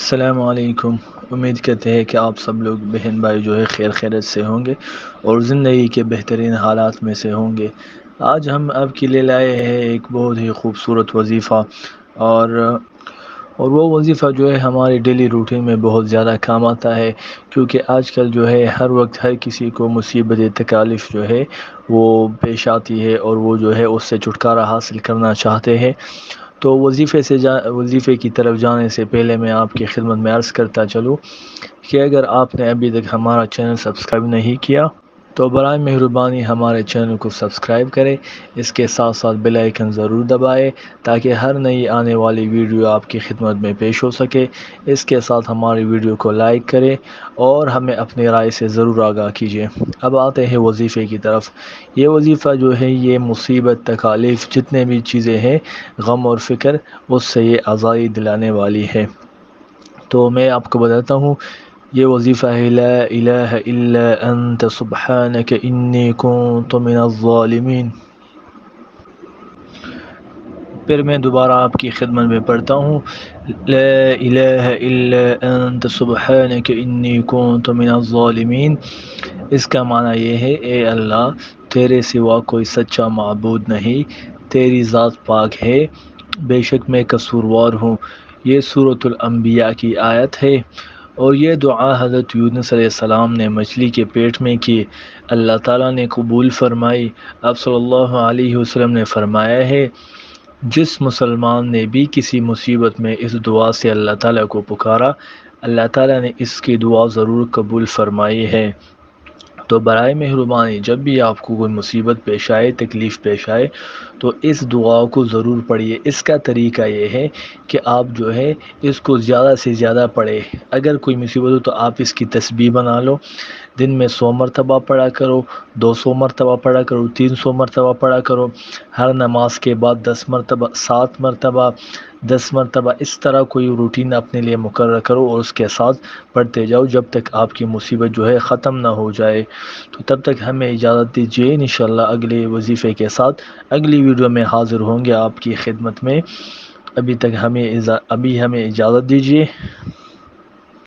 السلام علیکم۔ امید کرتے ہیں کہ آپ سب لوگ بہن بھائی جو ہے خیریت سے ہوں گے اور زندگی کے بہترین حالات میں سے ہوں گے۔ آج ہم آپ کے لیے لائے ہیں ایک بہت ہی خوبصورت وظیفہ اور وہ وظیفہ جو ہے ہمارے ڈیلی روٹین میں بہت زیادہ کام آتا ہے، کیونکہ آج کل جو ہے ہر وقت ہر کسی کو مصیبت تکالیف جو ہے وہ پیش آتی ہے اور وہ جو ہے اس سے چھٹکارا حاصل کرنا چاہتے ہیں۔ تو وظیفے کی طرف جانے سے پہلے میں آپ کی خدمت میں عرض کرتا چلوں کہ اگر آپ نے ابھی تک ہمارا چینل سبسکرائب نہیں کیا تو برائے مہربانی ہمارے چینل کو سبسکرائب کریں، اس کے ساتھ ساتھ بیل آئیکن ضرور دبائیں تاکہ ہر نئی آنے والی ویڈیو آپ کی خدمت میں پیش ہو سکے۔ اس کے ساتھ ہماری ویڈیو کو لائک کریں اور ہمیں اپنی رائے سے ضرور آگاہ کیجیے۔ اب آتے ہیں وظیفے کی طرف۔ یہ وظیفہ جو ہے یہ مصیبت تکالیف جتنے بھی چیزیں ہیں، غم اور فکر، اس سے یہ آزادی دلانے والی ہے۔ تو میں آپ کو بتاتا ہوں، یہ وظیفہ ہے لا الہ الا انت سبحانک انی کنت من الظالمین۔ پھر میں دوبارہ آپ کی خدمت میں پڑھتا ہوں، لا الہ الا انت سبحانک انی کنت من الظالمین۔ اس کا معنی یہ ہے، اے اللہ تیرے سوا کوئی سچا معبود نہیں، تیری ذات پاک ہے، بے شک میں قصوروار ہوں۔ یہ سورۃ الانبیاء کی آیت ہے، اور یہ دعا حضرت یونس علیہ السلام نے مچھلی کے پیٹ میں کی، اللہ تعالیٰ نے قبول فرمائی۔ آپ صلی اللہ علیہ وسلم نے فرمایا ہے، جس مسلمان نے بھی کسی مصیبت میں اس دعا سے اللہ تعالیٰ کو پکارا، اللہ تعالیٰ نے اس کی دعا ضرور قبول فرمائی ہے۔ تو برائے مہربانی جب بھی آپ کو کوئی مصیبت پیش آئے، تکلیف پیش آئے، تو اس دعا کو ضرور پڑھیے۔ اس کا طریقہ یہ ہے کہ آپ جو ہے اس کو زیادہ سے زیادہ پڑھیں۔ اگر کوئی مصیبت ہو تو آپ اس کی تسبیح بنا لو، دن میں 100 مرتبہ پڑھا کرو، 200 مرتبہ پڑھا کرو، 300 مرتبہ پڑھا کرو، ہر نماز کے بعد 10 مرتبہ، 7 مرتبہ، 10 مرتبہ، اس طرح کوئی روٹین اپنے لیے مقرر کرو اور اس کے ساتھ پڑھتے جاؤ جب تک آپ کی مصیبت جو ہے ختم نہ ہو جائے۔ تو تب تک ہمیں اجازت دیجیے، انشاءاللہ اگلے وظیفے کے ساتھ اگلی ویڈیو میں حاضر ہوں گے آپ کی خدمت میں۔ ابھی ہمیں اجازت دیجیے۔